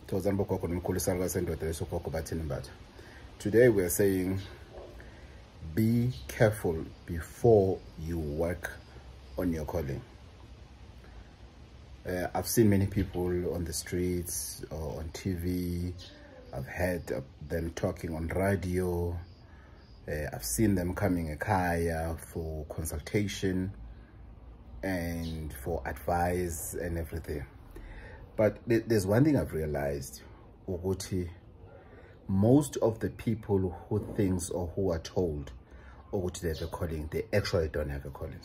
Today we are saying, be careful before you work on your calling. I've seen many people on the streets or on TV. I've heard them talking on radio. I've seen them coming a kaya for consultation and for advice and everything. But there's one thing I've realized, Uguti, most of the people who thinks or who are told Uguti they have a calling, they actually don't have a calling.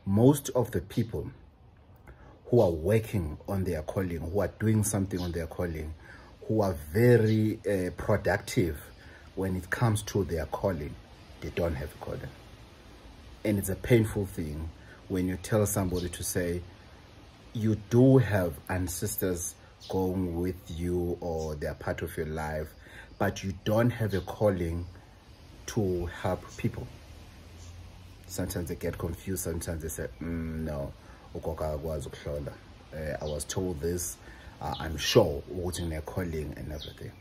Most of the people who are working on their calling, who are doing something on their calling, who are very productive when it comes to their calling, they don't have a calling. And it's a painful thing when you tell somebody to say, you do have ancestors going with you or they're part of your life, but you don't have a calling to help people. Sometimes they get confused. Sometimes they say, no, I was told this, I'm sure in their calling and everything.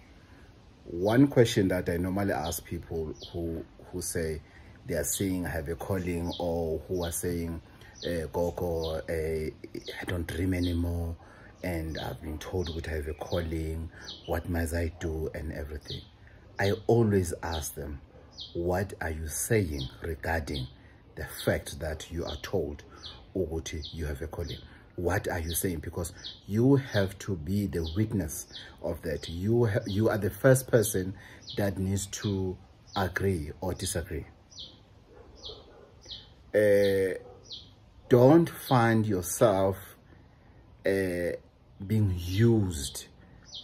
One question that I normally ask people who say they are saying I have a calling, or who are saying, Gogo, I don't dream anymore, and I've been told that I have a calling, what must I do and everything. I always ask them, what are you saying regarding the fact that you are told, Uguti, you have a calling? What are you saying? Because you have to be the witness of that. You are the first person that needs to agree or disagree. Don't find yourself being used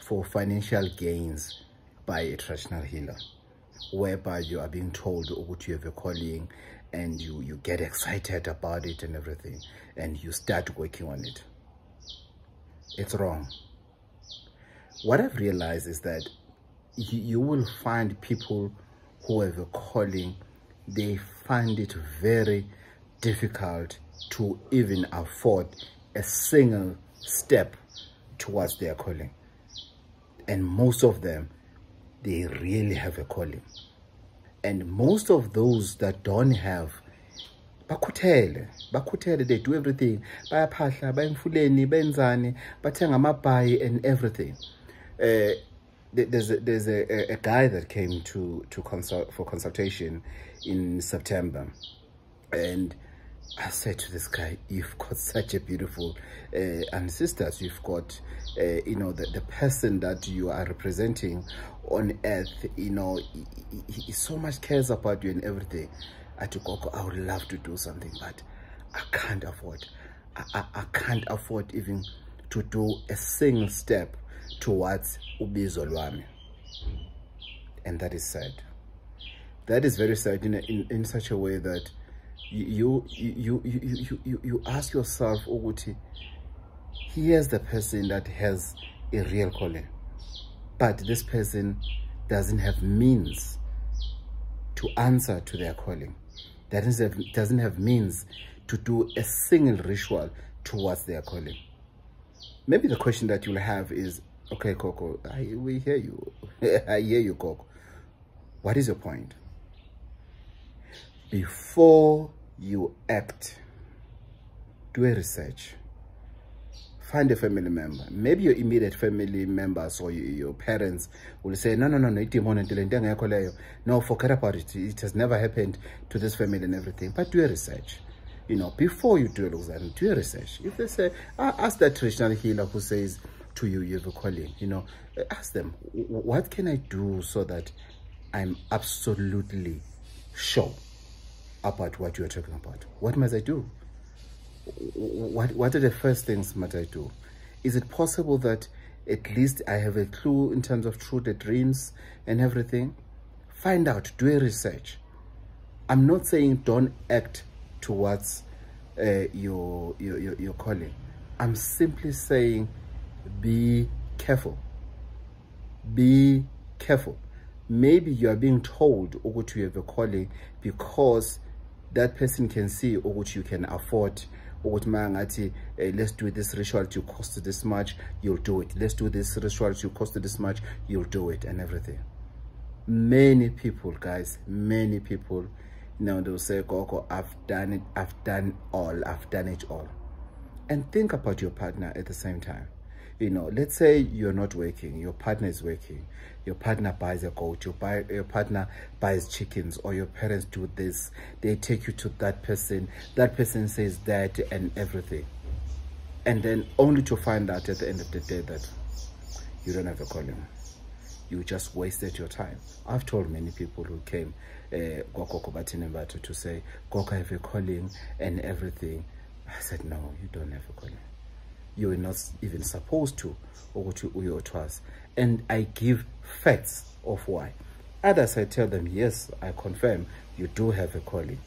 for financial gains by a traditional healer, whereby you are being told what you have a calling and you get excited about it and everything, and you start working on it. It's wrong. What I've realized is that you will find people who have a calling, they find it very difficult to even afford a single step towards their calling. And most of them, they really have a calling. And most of those that don't have, bakhuthele, they do everything. Bayaphahla, bayemfuleni, benzani, bathenga amabhayi and everything. There's a guy that came to consult for consultation in September, and I said to this guy, you've got such a beautiful ancestors. You've got, the person that you are representing on earth, he so much cares about you and everything. I told Gogo, I would love to do something, but I can't afford. I can't afford even to do a single step towards Ubizo lwami. And that is sad. That is very sad in such a way that you ask yourself, Uguti, here's the person that has a real calling, but this person doesn't have means to answer to their calling, doesn't have means to do a single ritual towards their calling. Maybe the question that you'll have is, okay, Gogo, we hear you. I hear you, Gogo. What is your point? Before you act, do a research. Find a family member. Maybe your immediate family members or your parents will say, no, forget about it. It has never happened to this family and everything. But do a research. Before you do it, do a research. If they say, ask that traditional healer who says to you, you have a calling, ask them, what can I do so that I'm absolutely sure about what you are talking about? What must I do? What are the first things must I do? Is it possible that at least I have a clue in terms of the dreams and everything? Find out, do a research. I'm not saying don't act towards your calling. I'm simply saying be careful. Be careful. Maybe you are being told Uguti you have a calling because that person can see Uguti you can afford let's do this ritual to cost this much, you'll do it. Let's do this ritual to cost this much, you'll do it, and everything. Many people, guys, many people, they'll say, Gogo, I've done it, I've done it all. And think about your partner at the same time. Let's say you're not working, your partner is working, your partner buys a goat, your partner buys chickens, or your parents do this, they take you to that person says that and everything. And then only to find out at the end of the day that you don't have a calling. You just wasted your time. I've told many people who came, Gogo Bathini Mbatha, to say, Gogo, I have a calling and everything. I said, no, you don't have a calling. You were not even supposed to, or to your trust. And I give facts of why. Others, I tell them, yes, I confirm you do have a calling.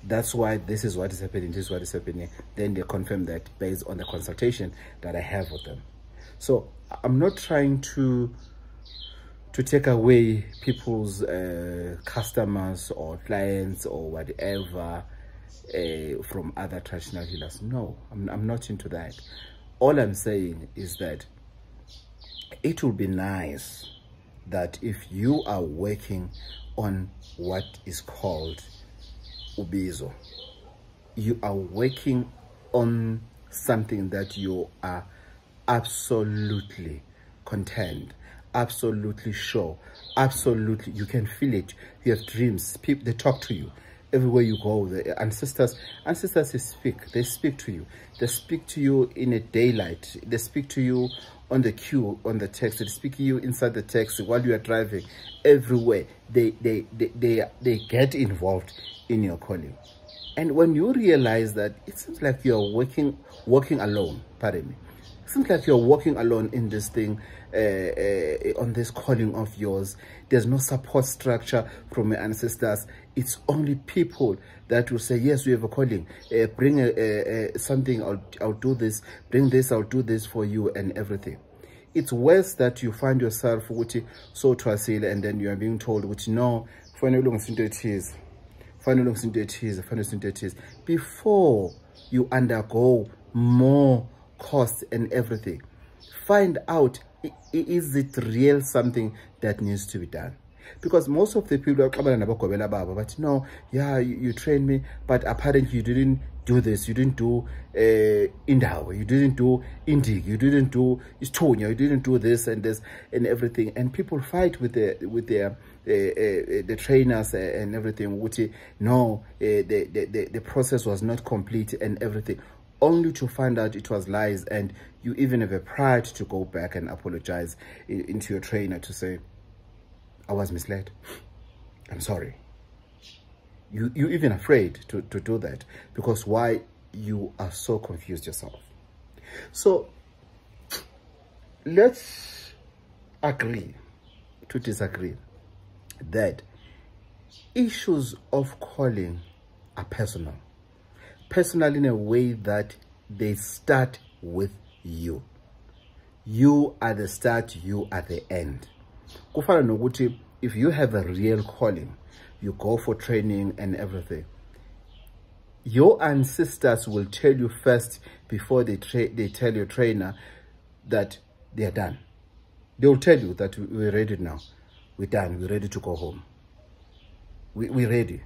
That's why this is what is happening, this is what is happening. Then they confirm that based on the consultation that I have with them. So I'm not trying to take away people's customers or clients or whatever from other traditional healers. No, I'm not into that. All I'm saying is that it will be nice that if you are working on what is called Ubizo, you are working on something that you are absolutely content, absolutely sure, absolutely, you can feel it, you have dreams, people, they talk to you. Everywhere you go, the ancestors they speak to you. They speak to you in a daylight. They speak to you on the queue, on the text. They speak to you inside the taxi while you are driving. Everywhere they get involved in your calling. And when you realize that it seems like you're working alone, pardon me. It seems like you're walking alone in this thing, on this calling of yours. There's no support structure from your ancestors. It's only people that will say, yes, we have a calling. Bring something, I'll do this. Bring this, I'll do this for you and everything. It's worse that you find yourself so tracile, and then you are being told, no, before you undergo more cost and everything, find out, is it real something that needs to be done? Because most of the people are coming but no, yeah, you trained me, but apparently you didn't do this, you didn't do Indawa, you didn't do Indig, you didn't do Estonia, you didn't do this and everything. And people fight with the trainers and everything. No, the process was not complete and everything, only to find out it was lies. And you even have a pride to go back and apologize into your trainer to say, I was misled, I'm sorry. You even afraid to do that, because why? You are so confused yourself. So let's agree to disagree that issues of calling are personal in a way that they start with you. You are the start, you are the end. If you have a real calling, you go for training and everything, your ancestors will tell you first, before they tell your trainer that they are done. They will tell you that we're ready now, we're done, we're ready to go home, we're ready.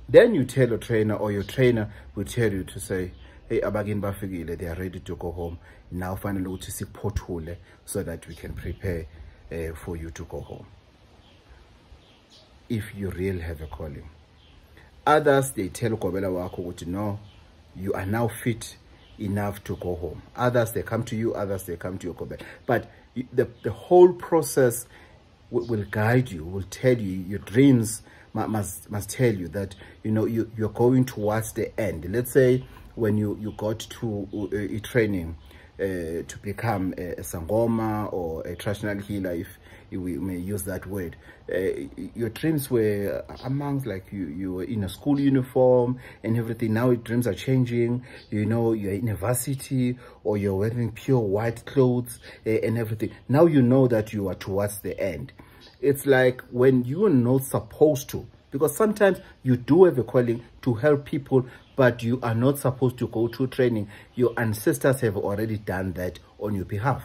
Then you tell your trainer, or your trainer will tell you to say, hey, abagin bafigile, they are ready to go home. Now finally we see pothole so that we can prepare for you to go home. If you really have a calling. Others, they tell Kobela Wako, no, you are now fit enough to go home. Others, they come to you, others, they come to your Kobela. But the whole process will guide you, will tell you, your dreams must tell you that, you're going towards the end. Let's say when you got to a training to become a Sangoma or a traditional healer, if we may use that word, your dreams were amongst, like, you were in a school uniform and everything. Now your dreams are changing, you're in a varsity, or you're wearing pure white clothes and everything. Now you know that you are towards the end. It's like when you are not supposed to, Because sometimes you do have a calling to help people, but you are not supposed to go through training. Your ancestors have already done that on your behalf.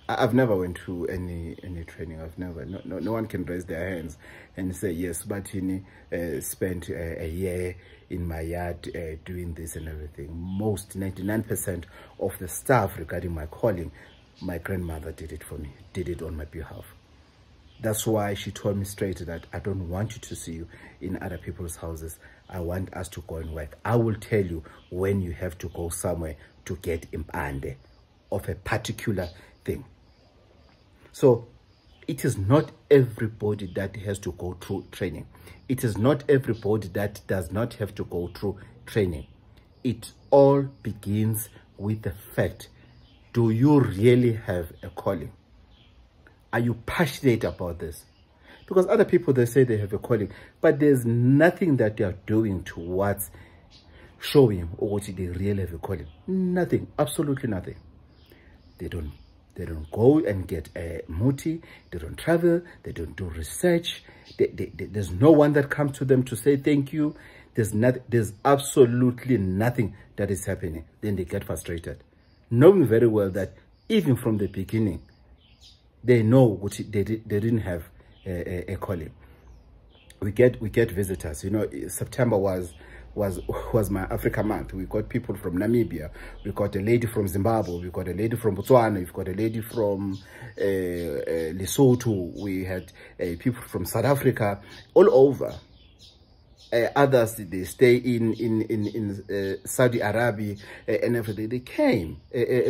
I've never went through any training. I've never. No one can raise their hands and say, yes, Bathini spent a year in my yard doing this and everything. Most 99% of the stuff regarding my calling, my grandmother did it for me, did it on my behalf. That's why she told me straight that I don't want you to see you in other people's houses. I want us to go and work. I will tell you when you have to go somewhere to get impande of a particular thing. So it is not everybody that has to go through training. It is not everybody that does not have to go through training. It all begins with the fact, do you really have a calling? Are you passionate about this? Because other people, they say they have a calling, but there's nothing that they are doing towards showing or what they really have a calling. Nothing, absolutely nothing. They don't go and get a muti. They don't travel. They don't do research. There's no one that comes to them to say thank you. There's absolutely nothing that is happening. Then they get frustrated, knowing very well that even from the beginning, they know what they didn't have a calling. We get visitors. You know, September was my Africa month. We got people from Namibia. We got a lady from Zimbabwe. We got a lady from Botswana. We've got a lady from Lesotho. We had people from South Africa, all over. Others, they stay in Saudi Arabia and everything. They came, they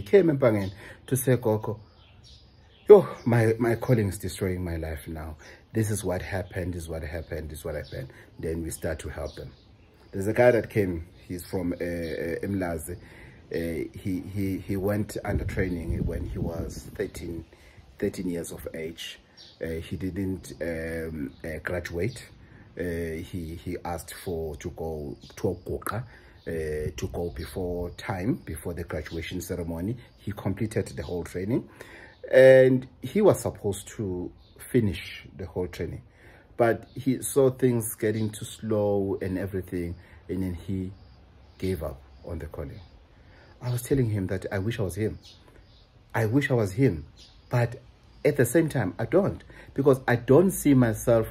came in Pangen to say, Gogo, yo, my calling is destroying my life now. This is what happened, this is what happened, this is what happened. Then we start to help them. There's a guy that came, he's from Mlazi. He went under training when he was 13 years of age. He didn't graduate. He asked to go to Ogoka, to go before the graduation ceremony. He completed the whole training, and he was supposed to finish the whole training, but he saw things getting too slow and everything, and then he gave up on the calling. I was telling him that I wish I was him. I wish I was him, but at the same time I don't, because I don't see myself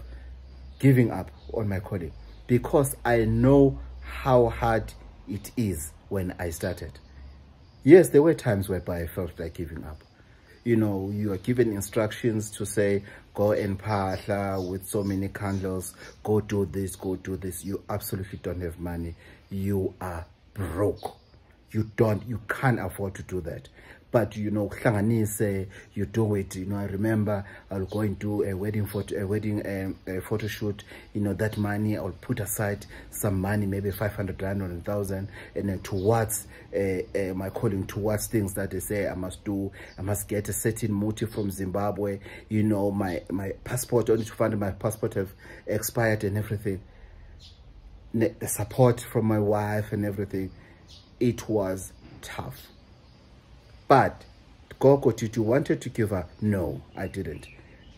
giving up on my calling, because I know how hard it is when I started. Yes, there were times whereby I felt like giving up. You know, you are given instructions to say, go and parla with so many candles, go do this, go do this. You absolutely don't have money. You are broke. You can't afford to do that. But, you know, you do it. You know, I remember I'll go and do a wedding photo shoot. You know, that money I'll put aside some money, maybe 500 rand or 1,000, and then towards my calling, towards things that they say I must do. I must get a certain motive from Zimbabwe. You know, my passport, only to find my passport have expired and everything. The support from my wife and everything. It was tough. But, Gogo, did you wanted to give up? No, I didn't.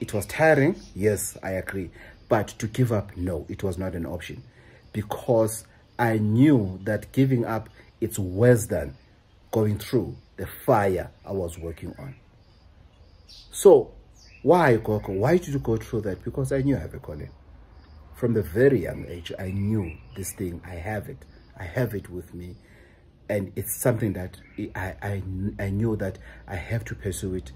It was tiring, yes, I agree. But to give up, no, it was not an option. Because I knew that giving up, it's worse than going through the fire I was working on. So, why, Gogo? Why did you go through that? Because I knew I have a calling. From the very young age, I knew this thing, I have it. I have it with me. And it's something that I knew that I have to pursue it,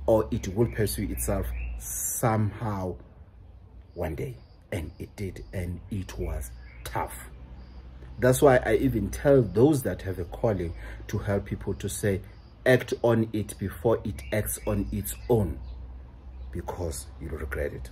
or it will pursue itself somehow one day. And it did, and it was tough. That's why I even tell those that have a calling to help people to say, act on it before it acts on its own, because you'll regret it.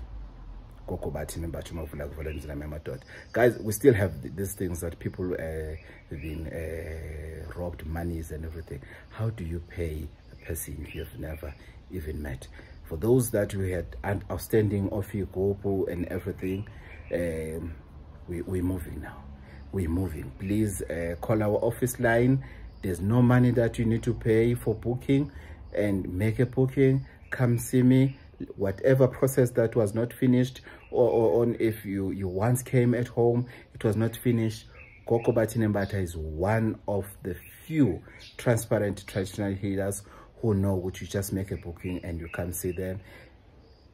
Gogo Bathini Mbatha. Guys, we still have these things that people have been robbed monies and everything. How do you pay a person you've never even met? For those that we had outstanding Ofi, Gopo and everything, we're moving now. We're moving. Please call our office line. There's no money that you need to pay for booking, and make a booking. Come see me. whatever process that was not finished, or on if you once came at home, it was not finished. Gogo Bathini Mbatha is one of the few transparent traditional healers who know which you just make a booking and you come see them,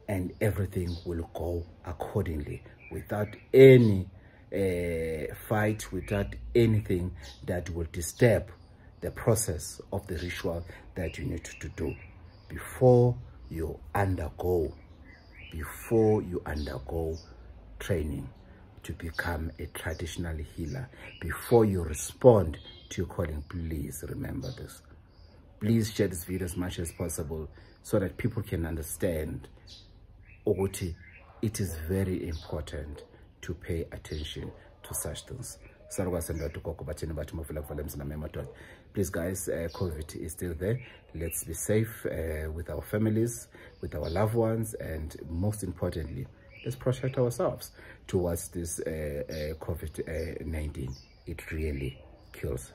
and everything will go accordingly without any fight, without anything that will disturb the process of the ritual that you need to do before you undergo training to become a traditional healer. Before you respond to your calling, please remember this. Please share this video as much as possible so that people can understand ukuthi it is very important to pay attention to such things. Please guys, COVID is still there. Let's be safe with our families, with our loved ones, and most importantly, let's protect ourselves towards this COVID-19. It really kills.